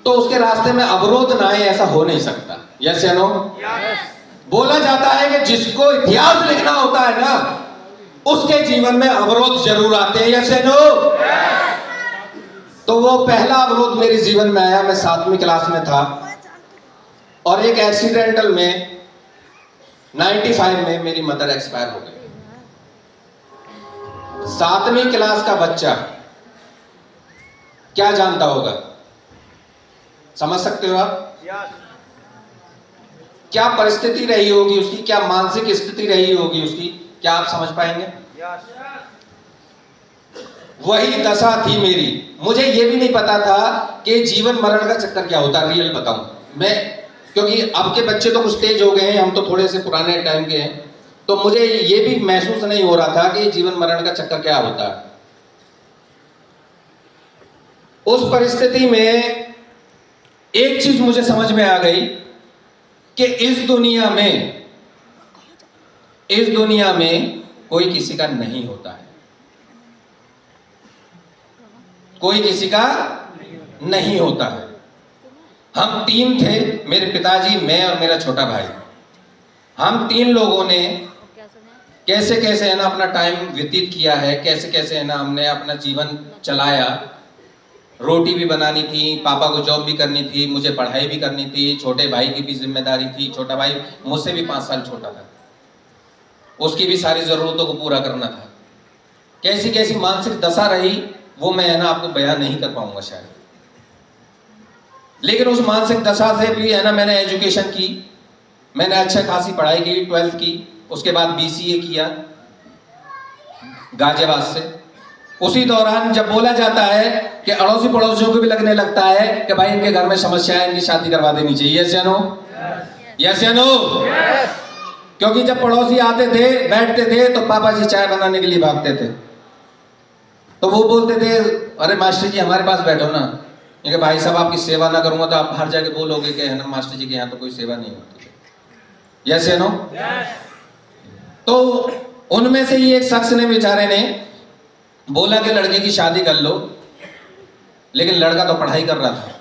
तो उसके रास्ते में अवरोध ना आए, ऐसा हो नहीं सकता। यस या नो? बोला जाता है कि जिसको इतिहास लिखना होता है ना, उसके जीवन में अवरोध जरूर आते हैं। यस या नो? तो वो पहला अवरोध मेरे जीवन में आया, मैं 7वीं क्लास में था और एक एक्सीडेंटल में 95 में मेरी मदर एक्सपायर हो गई। 7वीं क्लास का बच्चा क्या जानता होगा? समझ सकते हो आप? क्या परिस्थिति रही होगी उसकी, क्या मानसिक स्थिति रही होगी उसकी, क्या आप समझ पाएंगे? वही दशा थी मेरी। मुझे यह भी नहीं पता था कि जीवन मरण का चक्कर क्या होता है। रियल बताऊं मैं, क्योंकि अब के बच्चे तो कुछ तेज हो गए हैं, हम तो थोड़े से पुराने टाइम के हैं, तो मुझे ये भी महसूस नहीं हो रहा था कि जीवन मरण का चक्कर क्या होता है। उस परिस्थिति में एक चीज मुझे समझ में आ गई कि इस दुनिया में कोई किसी का नहीं होता है, कोई किसी का नहीं होता है। हम 3 थे, मेरे पिताजी, मैं और मेरा छोटा भाई। हम 3 लोगों ने कैसे कैसे है ना अपना टाइम व्यतीत किया है, कैसे कैसे है ना हमने अपना जीवन चलाया। रोटी भी बनानी थी, पापा को जॉब भी करनी थी, मुझे पढ़ाई भी करनी थी, छोटे भाई की भी जिम्मेदारी थी। छोटा भाई मुझसे भी 5 साल छोटा था, उसकी भी सारी जरूरतों को पूरा करना था। कैसी कैसी मानसिक दशा रही वो मैं है ना आपको बयान नहीं कर पाऊंगा शायद। लेकिन उस मानसिक दशा से भी है ना मैंने एजुकेशन की, मैंने अच्छा खासी पढ़ाई की, 12th की, उसके बाद BCA किया गाजियाबाद से। उसी दौरान जब बोला जाता है कि अड़ोसी पड़ोसियों को भी लगने लगता है कि भाई इनके घर में समस्या है, इनकी शादी करवा देनी चाहिए। यस या नो? यस या नो? क्योंकि जब पड़ोसी आते थे, बैठते थे, तो पापा जी चाय बनाने के लिए भागते थे। तो वो बोलते थे, अरे मास्टर जी हमारे पास बैठो ना। कि भाई साहब आपकी सेवा ना करूंगा तो आप बाहर जाके बोलोगे कि है ना मास्टर जी के यहाँ तो कोई सेवा नहीं होती। यस या नो? तो उनमें से ही एक शख्स ने, बेचारे ने बोला कि लड़के की शादी कर लो, लेकिन लड़का तो पढ़ाई कर रहा था।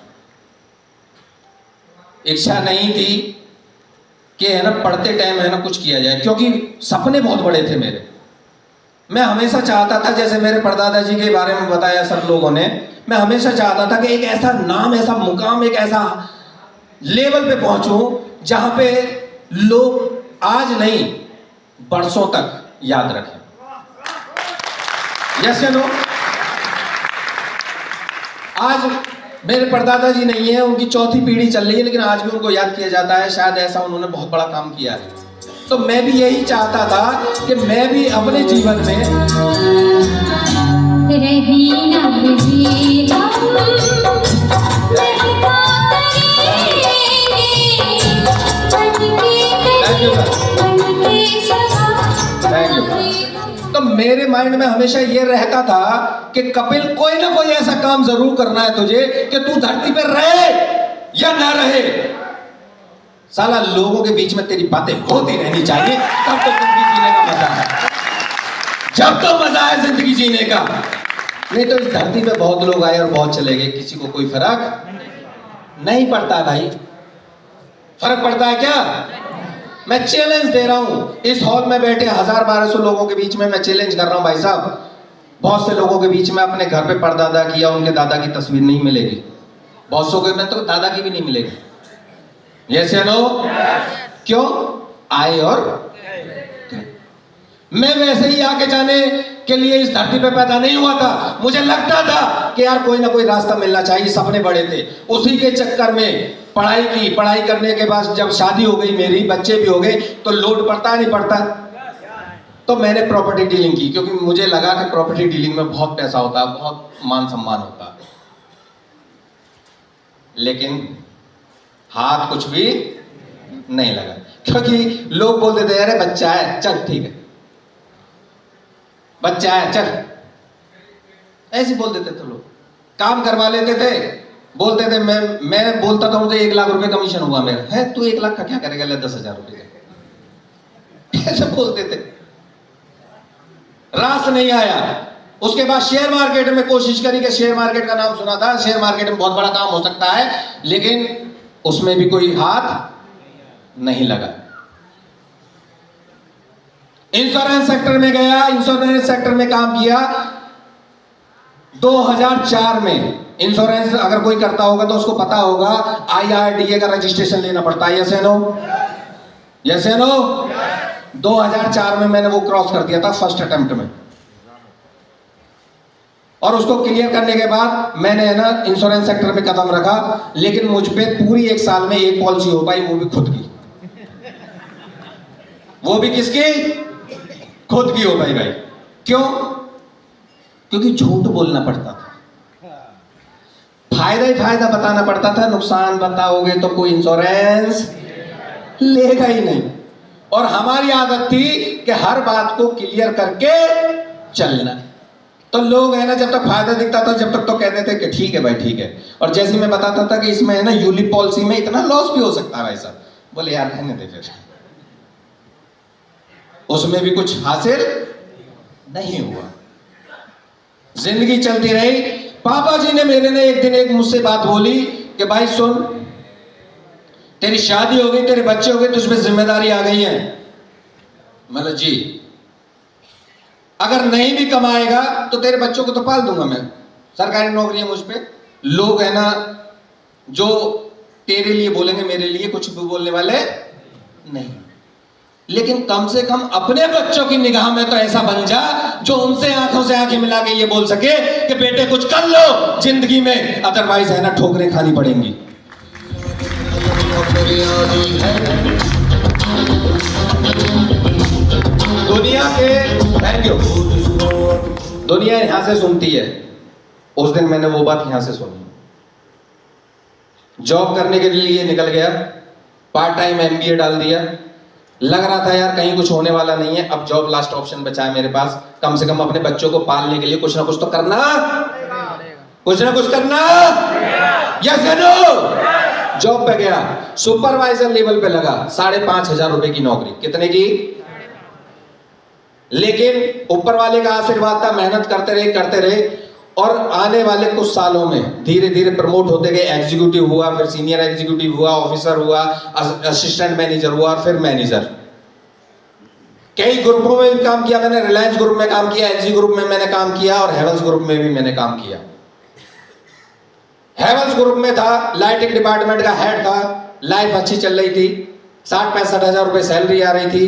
इच्छा नहीं थी कि है ना पढ़ते टाइम है ना कुछ किया जाए, क्योंकि सपने बहुत बड़े थे मेरे। मैं हमेशा चाहता था, जैसे मेरे परदादा जी के बारे में बताया सब लोगों ने, मैं हमेशा चाहता था कि एक ऐसा नाम, ऐसा मुकाम, एक ऐसा लेवल पे पहुंचूं जहां पे लोग आज नहीं बरसों तक याद रखें। यस या नो? आज मेरे परदादा जी नहीं है, उनकी 4थी पीढ़ी चल रही है, लेकिन आज भी उनको याद किया जाता है। शायद ऐसा उन्होंने बहुत बड़ा काम किया है। तो मैं भी यही चाहता था कि मैं भी अपने जीवन में थैंक यू। तो मेरे माइंड में हमेशा ये रहता था कि कपिल कोई ना कोई ऐसा काम जरूर करना है तुझे कि तू धरती पर रहे या ना रहे, साला लोगों के बीच में तेरी बातें होती रहनी चाहिए, तब तो जिंदगी जीने का मजा है। जब तो मजा है जिंदगी जीने का। नहीं तो इस धरती पे बहुत लोग आए और बहुत चले गए, किसी को कोई फर्क नहीं पड़ता भाई। फर्क पड़ता है क्या? मैं चैलेंज दे रहा हूं, इस हॉल में बैठे 1000-1200 लोगों के बीच में मैं चैलेंज कर रहा हूं भाई साहब। बहुत से लोगों के बीच में अपने घर पे परदादा की या उनके दादा की तस्वीर नहीं मिलेगी, बहुत सौ के में तो दादा की भी नहीं मिलेगी। यस या नो? क्यों? आए और मैं वैसे ही आके जाने के लिए इस धरती पे पैदा नहीं हुआ था। मुझे लगता था कि यार कोई ना कोई रास्ता मिलना चाहिए, सपने बड़े थे। उसी के चक्कर में पढ़ाई की, पढ़ाई करने के बाद जब शादी हो गई मेरी, बच्चे भी हो गए, तो लोड पड़ता नहीं पड़ता। तो मैंने प्रॉपर्टी डीलिंग की, क्योंकि मुझे लगा कि प्रॉपर्टी डीलिंग में बहुत पैसा होता है, बहुत मान सम्मान होता है। लेकिन हाथ कुछ भी नहीं लगा, क्योंकि लोग बोलते थे अरे बच्चा है, चल ठीक है, बच्चा है चल, ऐसे बोल देते थे लोग। काम करवा लेते थे, बोलते थे, मैं बोलता था मुझे 1 लाख रुपए कमीशन हुआ मेरा है, तू 1 लाख का क्या करेगा, ले 10,000 रुपए का, ऐसे बोलते थे। रास नहीं आया, उसके बाद शेयर मार्केट में कोशिश करी कि शेयर मार्केट का नाम सुना था, शेयर मार्केट में बहुत बड़ा काम हो सकता है, लेकिन उसमें भी कोई हाथ नहीं लगा। इंश्योरेंस सेक्टर में गया, इंश्योरेंस सेक्टर में काम किया। 2004 में इंश्योरेंस अगर कोई करता होगा तो उसको पता होगा IRDA का रजिस्ट्रेशन लेना पड़ता है। यस या नो? यस या नो? 2004 में मैंने वो क्रॉस कर दिया था फर्स्ट अटेम्प्ट में, और उसको क्लियर करने के बाद मैंने है ना इंश्योरेंस सेक्टर में कदम रखा, लेकिन मुझ पे पूरी 1 साल में एक पॉलिसी हो पाई, वो भी खुद की। वो भी किसकी? खुद की हो पाई भाई। क्यों? क्योंकि झूठ बोलना पड़ता था, फायदा ही फायदा बताना पड़ता था, नुकसान बताओगे तो कोई इंश्योरेंस लेगा ही नहीं। और हमारी आदत थी कि हर बात को क्लियर करके चलना। तो लोग है ना जब तक फायदा दिखता था जब तक तो कहते थे कि ठीक है भाई ठीक है, और जैसे मैं बताता था कि इसमें है ना यूलिप पॉलिसी में इतना लॉस भी हो सकता है भाई साहब, बोले यार कहने दे, फिर उसमें भी कुछ हासिल नहीं हुआ, जिंदगी चलती रही। पापा जी ने मेरे ने एक दिन एक मुझसे बात बोली कि भाई सुन, तेरी शादी हो गई, तेरे बच्चे हो गए, तुझ पे जिम्मेदारी आ गई है। मतलब जी, अगर नहीं भी कमाएगा तो तेरे बच्चों को तो पाल दूंगा मैं, सरकारी नौकरी है मुझ पे। लोग है ना जो तेरे लिए बोलेंगे, मेरे लिए कुछ भी बोलने वाले नहीं, लेकिन कम से कम अपने बच्चों की निगाह में तो ऐसा बन जा जो उनसे आंखों से आंखें मिला के ये बोल सके कि बेटे कुछ कर लो जिंदगी में, अदरवाइज है ना ठोकरें खानी पड़ेंगी। दुनिया के थैंक यू, दुनिया यहां से सुनती है, उस दिन मैंने वो बात यहां से सुनी। जॉब करने के लिए निकल गया, पार्ट टाइम MBA डाल दिया, लग रहा था यार कहीं कुछ होने वाला नहीं है, अब जॉब लास्ट ऑप्शन बचा है मेरे पास, कम से कम अपने बच्चों को पालने के लिए कुछ ना कुछ तो करना, कुछ ना कुछ करना। यस या नो? जॉब पे गया, सुपरवाइजर लेवल पे लगा, 5,500 रुपए की नौकरी। कितने की? लेकिन ऊपर वाले का आशीर्वाद था, मेहनत करते रहे, और आने वाले कुछ सालों में धीरे धीरे प्रमोट होते गए, एग्जीक्यूटिव हुआ, फिर सीनियर एग्जीक्यूटिव हुआ, ऑफिसर हुआ, असिस्टेंट मैनेजर हुआ, फिर मैनेजर। कई ग्रुपों में भी काम किया मैंने, रिलायंस ग्रुप में काम किया, LG ग्रुप में मैंने काम किया, और हेवल्स ग्रुप में भी मैंने काम किया। हेवल्स ग्रुप में था, लाइटिंग डिपार्टमेंट का हेड था, लाइफ अच्छी चल रही थी, 60-65 हजार रुपए सैलरी आ रही थी,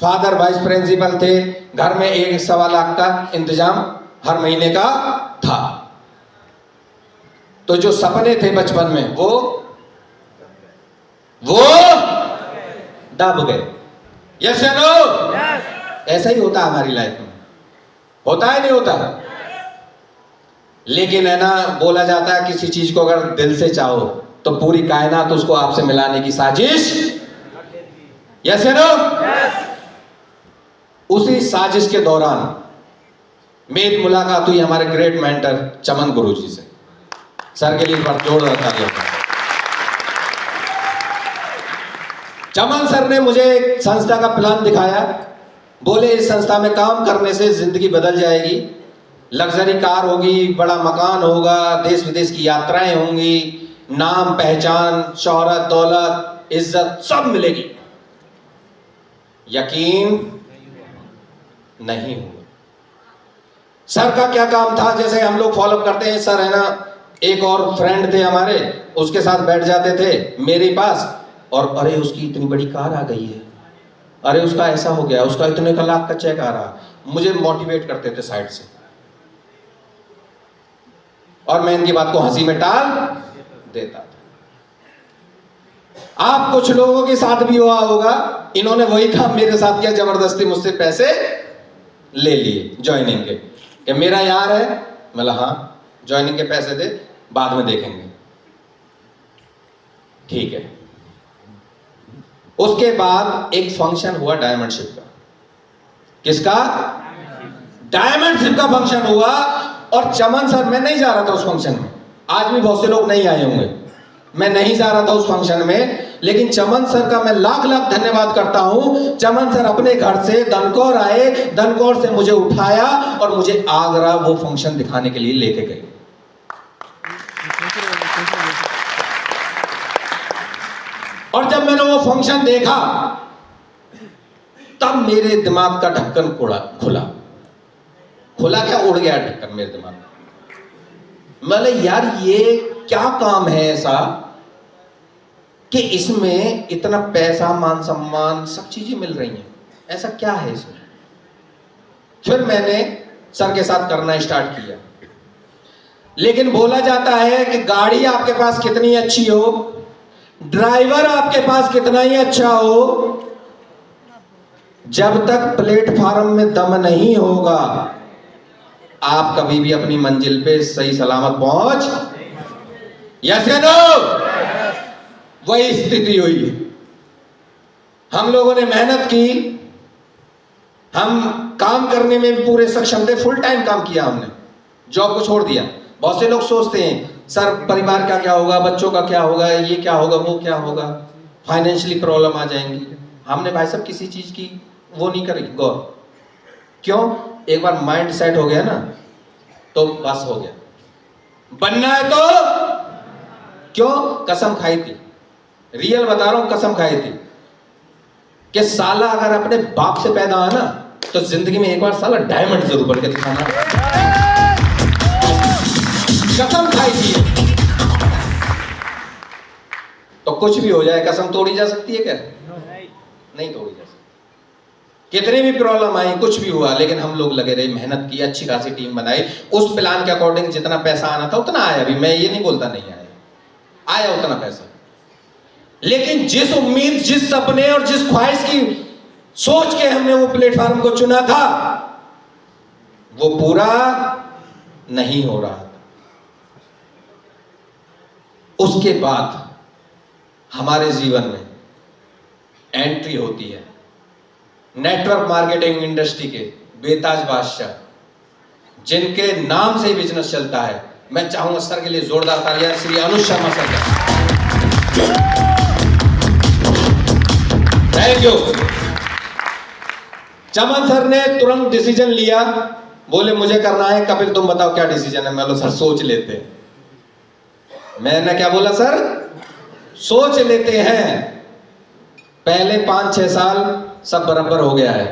फादर वाइस प्रिंसिपल थे, घर में 1-1.25 लाख का इंतजाम हर महीने का था। तो जो सपने थे बचपन में वो दब गए। यस या नो? ऐसा ही होता हमारी लाइफ में, होता है नहीं होता? लेकिन है ना बोला जाता है किसी चीज को अगर दिल से चाहो तो पूरी कायनात उसको आपसे मिलाने की साजिश। यस या नो? उसी साजिश के दौरान मेरी मुलाकात हुई हमारे ग्रेट मेंटर चमन गुरुजी से। सर के लिए एक बार जोरदार तालियां। चमन सर ने मुझे एक संस्था का प्लान दिखाया, बोले इस संस्था में काम करने से जिंदगी बदल जाएगी, लग्जरी कार होगी, बड़ा मकान होगा, देश विदेश की यात्राएं होंगी, नाम पहचान, शोहरत, दौलत, इज्जत सब मिलेगी। यकीन नहीं हुआ। सर का क्या काम था, जैसे हम लोग फॉलो करते हैं, सर है ना एक और फ्रेंड थे हमारे, उसके साथ बैठ जाते थे मेरे पास, और अरे उसकी इतनी बड़ी कार आ गई है, अरे उसका ऐसा हो गया, उसका इतने का लाख का चेक आ रहा, मुझे मोटिवेट करते थे साइड से, और मैं इनकी बात को हंसी में टाल देता था। आप कुछ लोगों के साथ भी हुआ होगा, इन्होंने वही काम मेरे साथ किया, जबरदस्ती मुझसे पैसे ले लिए ज्वाइनिंग के, कि मेरा यार है, मतलब हाँ ज्वाइनिंग के पैसे दे, बाद में देखेंगे, ठीक है। उसके बाद एक फंक्शन हुआ डायमंड शिप का। किसका? डायमंड शिप का फंक्शन हुआ, और चमन सर, मैं नहीं जा रहा था उस फंक्शन में, आज भी बहुत से लोग नहीं आए होंगे, मैं नहीं जा रहा था उस फंक्शन में, लेकिन चमन सर का मैं लाख लाख धन्यवाद करता हूं। चमन सर अपने घर से दनकौर आए, दनकौर से मुझे उठाया और मुझे आगरा वो फंक्शन दिखाने के लिए लेके गए। और जब मैंने वो फंक्शन देखा तब मेरे दिमाग का ढक्कन खुला क्या, उड़ गया ढक्कन मेरे दिमाग में। मैंने यार ये क्या काम है ऐसा कि इसमें इतना पैसा, मान सम्मान, सब चीजें मिल रही हैं, ऐसा क्या है इसमें। फिर मैंने सर के साथ करना स्टार्ट किया। लेकिन बोला जाता है कि गाड़ी आपके पास कितनी अच्छी हो, ड्राइवर आपके पास कितना ही अच्छा हो, जब तक प्लेटफार्म में दम नहीं होगा आप कभी भी अपनी मंजिल पे सही सलामत पहुंच। यस या नो? वही स्थिति हुई। हम लोगों ने मेहनत की, हम काम करने में भी पूरे सक्षम थे, फुल टाइम काम किया हमने, जॉब को छोड़ दिया। बहुत से लोग सोचते हैं सर परिवार का क्या होगा, बच्चों का क्या होगा, ये क्या होगा, वो क्या होगा, फाइनेंशियली प्रॉब्लम आ जाएंगी। हमने भाई साहब किसी चीज की वो नहीं करी गौर। क्यों? एक बार माइंड सेट हो गया ना तो बस हो गया। बनना है तो क्यों? कसम खाई थी, रियल बता रहा हूं, कसम खाई थी कि साला अगर अपने बाप से पैदा हुआ ना तो जिंदगी में एक बार साला डायमंड जरूर बन के दिखाना। कसम खाई थी। तो कुछ भी हो जाए कसम तोड़ी जा सकती है क्या? नहीं तोड़ी जा सकती। कितनी भी प्रॉब्लम आई, कुछ भी हुआ, लेकिन हम लोग लगे रहे, मेहनत की, अच्छी खासी टीम बनाई, उस प्लान के अकॉर्डिंग जितना पैसा आना था उतना आया भी, मैं ये नहीं बोलता नहीं आया उतना पैसा। लेकिन जिस उम्मीद, जिस सपने और जिस ख्वाहिश की सोच के हमने वो प्लेटफॉर्म को चुना था वो पूरा नहीं हो रहा था। उसके बाद हमारे जीवन में एंट्री होती है नेटवर्क मार्केटिंग इंडस्ट्री के बेताज बादशाह, जिनके नाम से ही बिजनेस चलता है। मैं चाहूंगा सर के लिए जोरदार तालियां, श्री अनुज शर्मा सर का। Thank you. चमन सर ने तुरंत डिसीजन लिया, बोले मुझे करना है। कपिल तुम बताओ क्या डिसीजन है? मैं बोला सर सोच लेते हैं। मैंने क्या बोला सर? सोच लेते हैं। पहले 5-6 साल सब बराबर हो गया है।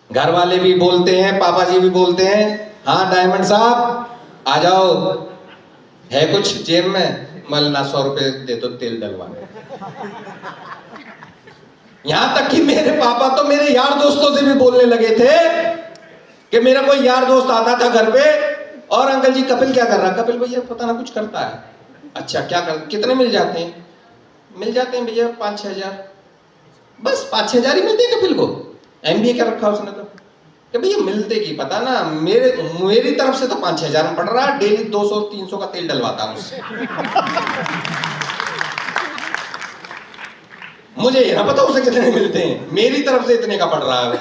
घर वाले भी बोलते हैं, पापा जी भी बोलते हैं, हाँ डायमंड साहब आ जाओ, है कुछ जेब में? मलना 100 रुपए दे दो तेल डलवाने। यहां तक कि मेरे पापा तो मेरे यार दोस्तों से भी बोलने लगे थे कि मेरा कोई यार दोस्त आता था घर पे और अंकल जी कपिल क्या कर रहा? कपिल भैया पता ना कुछ करता है। अच्छा क्या कर, कितने मिल जाते हैं? मिल जाते हैं भैया 5-6 हजार। बस 5-6 हजार ही मिलते हैं कपिल को। MBA क्या रखा उसने तो कि भैया मिलते की पता ना, मेरी तरफ से तो 5-6 हजार में पड़ रहा है, डेली 200-300 का तेल डलवाता हूं उससे। मुझे ये ना पता उसे कितने मिलते हैं, मेरी तरफ से इतने का पड़ रहा है।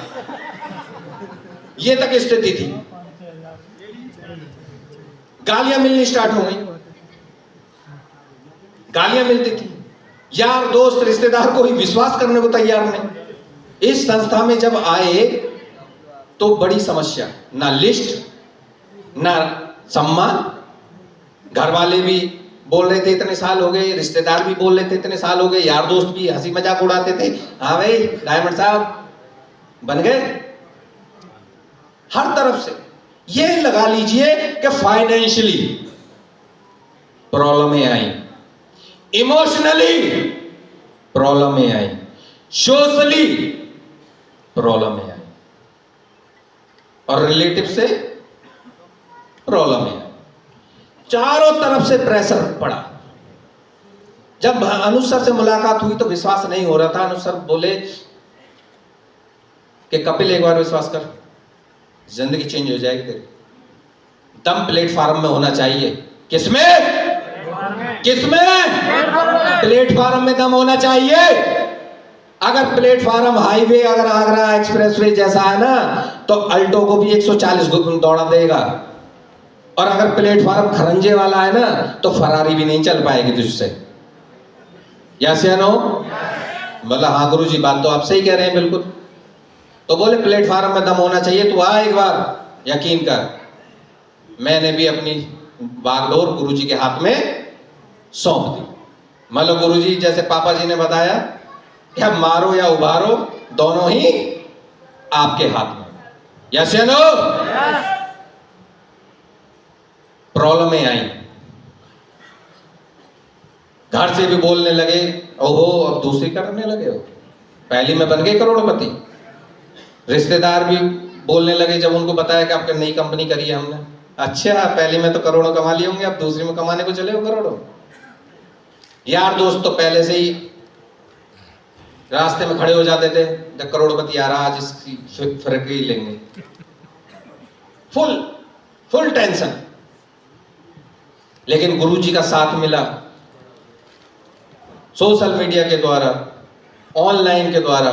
ये तक स्थिति थी। गालियां मिलनी स्टार्ट हो गई, गालियां मिलती थी। यार दोस्त रिश्तेदार कोई विश्वास करने को तैयार नहीं। इस संस्था में जब आए तो बड़ी समस्या, ना लिस्ट ना सम्मान। घर वाले भी बोल रहे थे इतने साल हो गए, रिश्तेदार भी बोल रहे थे इतने साल हो गए, यार दोस्त भी हंसी मजाक उड़ाते थे, हाँ भाई डायमंड साहब बन गए। हर तरफ से ये लगा लीजिए कि फाइनेंशियली प्रॉब्लमें आई, इमोशनली प्रॉब्लमें आई, सोशली प्रॉब्लमें आई और रिलेटिव से प्रॉब्लमें आई। चारों तरफ से प्रेशर पड़ा। जब अनुज सर से मुलाकात हुई तो विश्वास नहीं हो रहा था। अनुज सर बोले कि कपिल एक बार विश्वास कर, जिंदगी चेंज हो जाएगी तेरी। दम प्लेटफॉर्म में होना चाहिए। किसमें? प्लेटफॉर्म में दम होना चाहिए। अगर प्लेटफॉर्म हाईवे, अगर आगरा एक्सप्रेसवे जैसा है ना, तो अल्टो को भी 140 दौड़ा देगा और अगर प्लेटफॉर्म खरंजे वाला है ना तो फरारी भी नहीं चल पाएगी तुझसे। यस या नो? बोला हाँ गुरु जी, बात तो आप सही कह रहे हैं बिल्कुल। तो बोले प्लेटफॉर्म में दम होना चाहिए, तो आ एक बार, यकीन कर मैंने भी अपनी बागडोर गुरु जी के हाथ में सौंप दी। मतलब गुरु जी जैसे पापा जी ने बताया कि अब मारो या उबारो दोनों ही आपके हाथ में। यस या नो? प्रॉब्लमें आई, घर से भी बोलने लगे, ओहो अब दूसरी करने लगे हो, पहली में बन गए करोड़पति। रिश्तेदार भी बोलने लगे जब उनको बताया कि आपकी नई कंपनी करी है हमने, अच्छा पहली में तो करोड़ों कमा लिए होंगे, अब दूसरी में कमाने को चले हो करोड़ों। यार दोस्त तो पहले से ही रास्ते में खड़े हो जाते थे, जब करोड़पति आ रहा आज इसकी फैक्ट्री लेंगे, फुल टेंशन। लेकिन गुरुजी का साथ मिला, सोशल मीडिया के द्वारा, ऑनलाइन के द्वारा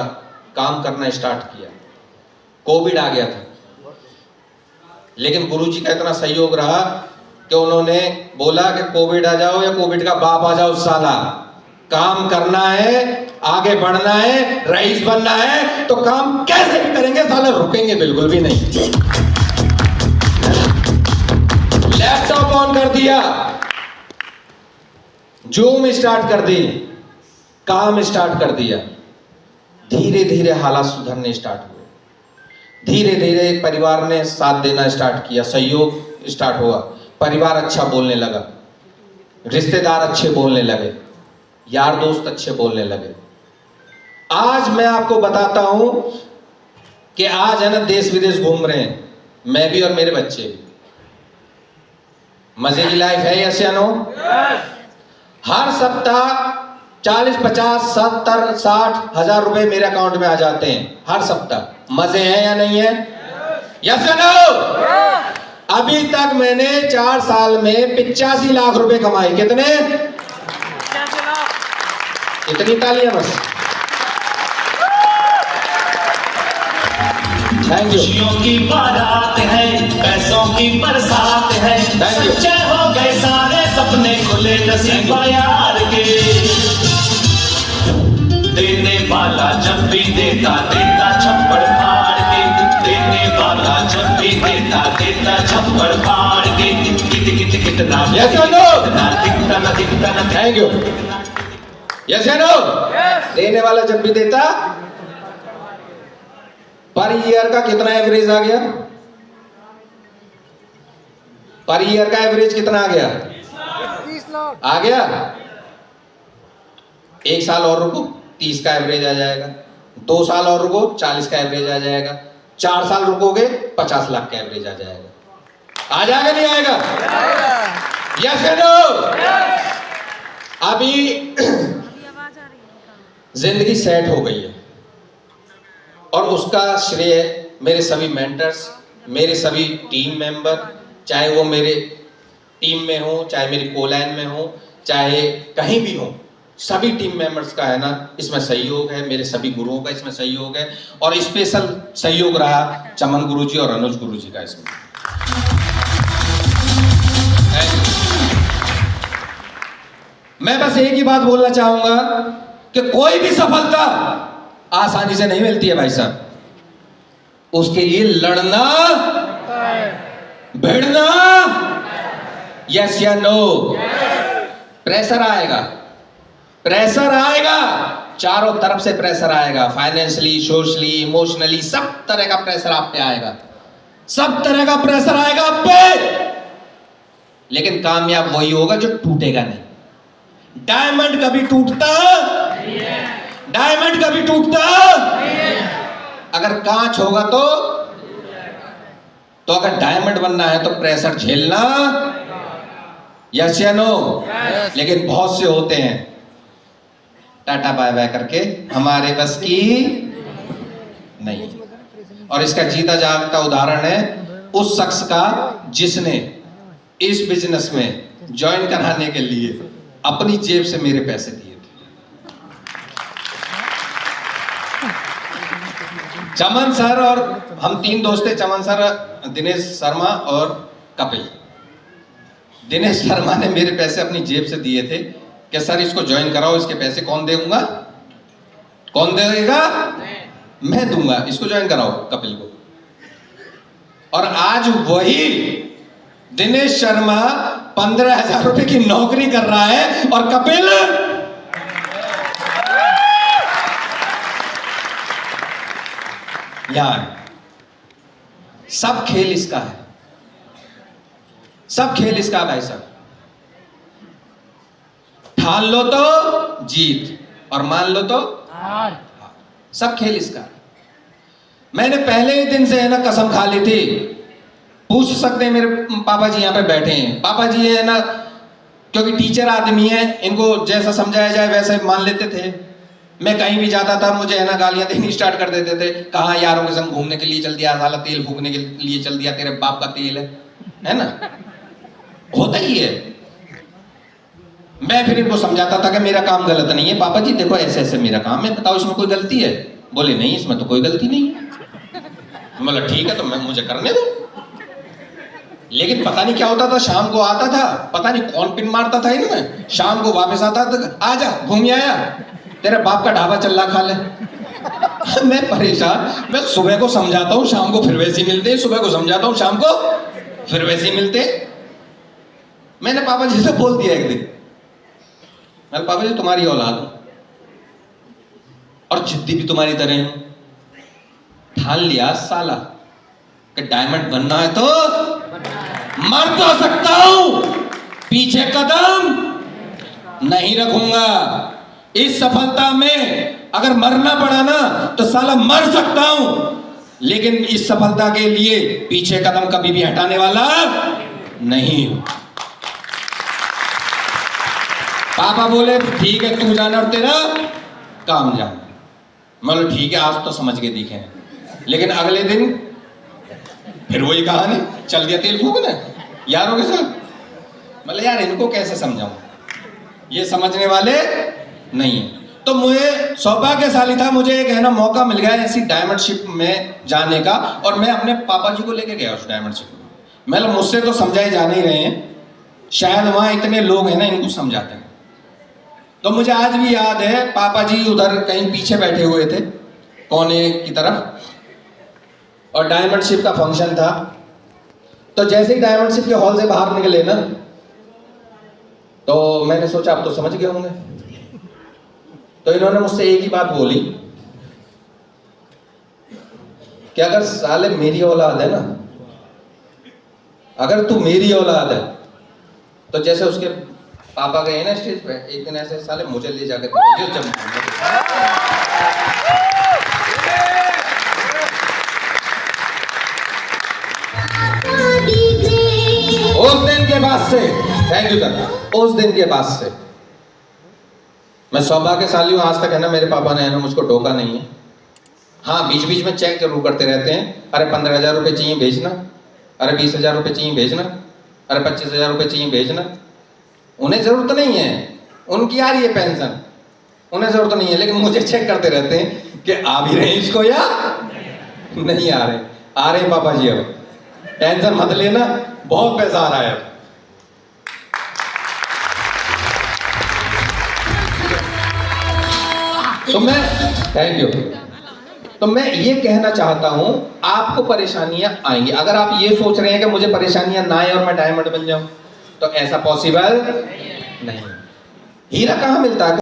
काम करना स्टार्ट किया। कोविड आ गया था, लेकिन गुरुजी का इतना सहयोग रहा कि उन्होंने बोला कि कोविड आ जाओ या कोविड का बाप आ जाओ साला, काम करना है, आगे बढ़ना है, रईस बनना है, तो काम कैसे भी करेंगे साला, रुकेंगे बिल्कुल भी नहीं। लैपटॉप ऑन कर दिया, जूम स्टार्ट कर दी, काम स्टार्ट कर दिया। धीरे धीरे हालात सुधरने स्टार्ट हुए, धीरे धीरे परिवार ने साथ देना स्टार्ट किया, सहयोग स्टार्ट हुआ, परिवार अच्छा बोलने लगा, रिश्तेदार अच्छे बोलने लगे, यार दोस्त अच्छे बोलने लगे। आज मैं आपको बताता हूं कि आज है ना देश विदेश घूम रहे हैं, मैं भी और मेरे बच्चे भी। मजे की लाइफ है, यस या नो? हर सप्ताह 40, 50, 70, 60 हजार रुपए मेरे अकाउंट में आ जाते हैं हर सप्ताह। मजे हैं या नहीं है? यस या नो? अभी तक मैंने 4 साल में 85 लाख रुपए कमाए। कितने? 85 लाख। इतनी तालियां बस। Thank you. खुशियों की बारात है, पैसों की बरसात है, सच्चे हो गए सारे सपने, खुले नसीब यार के। देने वाला जब भी देता देता छप्पड़ फाड़ के, देने वाला जब भी देता देता छप्पड़ फाड़ के। कितना दिखता। Thank you. यस या नो? देने वाला जब भी देता। पर ईयर का कितना एवरेज आ गया? पर ईयर का एवरेज कितना आ गया? 30 लाख आ गया। 1 साल और रुको, 30 का एवरेज आ जाएगा। 2 साल और रुको, 40 का एवरेज आ जाएगा। 4 साल रुकोगे, 50 लाख का एवरेज आ जाएगा। आ जाएगा नहीं आएगा? यस या नो? अभी जिंदगी सेट हो गई है और उसका श्रेय मेरे सभी मेंटर्स, मेरे सभी टीम मेंबर, चाहे वो मेरे टीम में हो, चाहे मेरी कोलैन में हो, चाहे कहीं भी हो, सभी टीम मेंबर्स का है ना इसमें सहयोग है, मेरे सभी गुरुओं का इसमें सहयोग है और स्पेशल सहयोग रहा चमन गुरुजी और अनुज गुरुजी का इसमें। मैं बस एक ही बात बोलना चाहूंगा कि कोई भी सफलता आसानी से नहीं मिलती है भाई साहब, उसके लिए लड़ना, भिड़ना, यस या नो? प्रेशर आएगा, प्रेशर आएगा, चारों तरफ से प्रेशर आएगा, फाइनेंशियली, सोशली, इमोशनली, सब तरह का प्रेशर आप पे आएगा, सब तरह का प्रेशर आएगा आप पे। लेकिन कामयाब वही होगा जो टूटेगा नहीं। डायमंड कभी टूटता, डायमंड कभी टूटता, अगर कांच होगा तो अगर डायमंड बनना है तो प्रेशर झेलना, यस या नो? लेकिन बहुत से होते हैं टाटा बाय बाय करके हमारे बस की नहीं। और इसका जीता जागता उदाहरण है उस शख्स का जिसने इस बिजनेस में ज्वाइन कराने के लिए अपनी जेब से मेरे पैसे दिए थे। चमन सर और हम 3 दोस्त थे, चमन सर, दिनेश शर्मा और कपिल। दिनेश शर्मा ने मेरे पैसे अपनी जेब से दिए थे कि सर इसको ज्वाइन कराओ, इसके पैसे कौन देगा? कौन देगा? मैं दूंगा, इसको ज्वाइन कराओ कपिल को। और आज वही दिनेश शर्मा 15,000 रुपए की नौकरी कर रहा है और कपिल यार, सब खेल इसका है, सब खेल इसका भाई साहब। ठान लो तो जीत और मान लो तो हार, सब खेल इसका है। मैंने पहले ही दिन से है ना कसम खा ली थी। पूछ सकते हैं, मेरे पापा जी यहाँ पे बैठे हैं, पापा जी है ना, क्योंकि टीचर आदमी है, इनको जैसा समझाया जाए वैसे मान लेते थे। मैं कहीं भी जाता था, मुझे है ना गालियां देनी स्टार्ट कर देते थे। कहाँ यारों के संग घूमने के लिए चल दिया, साला तेल फूकने के लिए चल दिया, तेरे बाप का तेल है ना, होता ही है। मैं फिर इनको समझाता था कि मेरा काम गलत नहीं है, पापा जी देखो ऐसे ऐसे मेरा काम है, बताओ इसमें कोई गलती है? बोले नहीं, इसमें तो कोई गलती नहीं। बोला ठीक है, तो मैं मुझे करने दो। लेकिन पता नहीं क्या होता था, शाम को आता था, पता नहीं कौन पिन मारता था इनमें, शाम को वापस आता था, आजा घूम आया, तेरे बाप का ढाबा चल रहा, खा ले। मैं परेशान, मैं सुबह को समझाता हूँ, शाम को फिर वैसे मिलते, सुबह को समझाता हूँ, शाम को फिर वैसे मिलते। मैंने पापा जी से बोल दिया एक दिन, मैं पापा जी तुम्हारी औलाद हूं और जिद्दी भी तुम्हारी तरह हूं। ठान लिया साला कि डायमंड बनना है तो मर तो सकता हूं, पीछे कदम नहीं रखूंगा। इस सफलता में अगर मरना पड़ा ना तो साला मर सकता हूं, लेकिन इस सफलता के लिए पीछे कदम कभी भी हटाने वाला नहीं हूं। पापा बोले ठीक है तू जाना और तेरा काम जाना। मतलब ठीक है, आज तो समझ के दिखे हैं। लेकिन अगले दिन फिर वही कहानी, चल गया तेल फूकने यारों के साथ। मतलब यार इनको कैसे समझाऊं, ये समझने वाले नहीं है। तो मुझे सौभाग्यशाली था, मुझे एक है ना मौका मिल गया ऐसी डायमंड शिप में जाने का, और मैं अपने पापा जी को लेके गया उस डायमंड शिप में। मतलब मुझसे तो समझाए जा नहीं रहे हैं, शायद वहां इतने लोग हैं ना इनको समझाते हैं। तो मुझे आज भी याद है, पापा जी उधर कहीं पीछे बैठे हुए थे कोने की तरफ, और डायमंड शिप का फंक्शन था। तो जैसे ही डायमंड शिप के हॉल से बाहर निकले ना, तो मैंने सोचा अब तो समझ गए होंगे। तो इन्होंने मुझसे एक ही बात बोली कि अगर साले मेरी औलाद है ना, अगर तू मेरी औलाद है, तो जैसे उसके पापा गए ना स्टेज पे, एक दिन ऐसे साले मुझे ले जाकर उस दिन के बाद से, थैंक यू सर, उस दिन के बाद से मैं सौभाग्यशाली हूं। आज तक है ना मेरे पापा ने है ना मुझको टोका नहीं है। हाँ, बीच बीच में चेक जरूर करते रहते हैं, अरे 15,000 रुपये चाहिए भेजना, अरे 20,000 रुपये चाहिए भेजना, अरे 25,000 रुपये चाहिए भेजना। उन्हें जरूरत नहीं है, उनकी आ रही है पेंशन, उन्हें जरूरत नहीं है, लेकिन मुझे चेक करते रहते हैं कि आ भी रहे इसको या नहीं आ रहे। आ रहे पापा जी, अब टेंशन मत लेना, बहुत पैसा आ रहा है अब। तो मैं थैंक यू, तो मैं ये कहना चाहता हूं, आपको परेशानियां आएंगी। अगर आप ये सोच रहे हैं कि मुझे परेशानियां ना आए और मैं डायमंड बन जाऊं, तो ऐसा पॉसिबल नहीं। हीरा कहां मिलता है?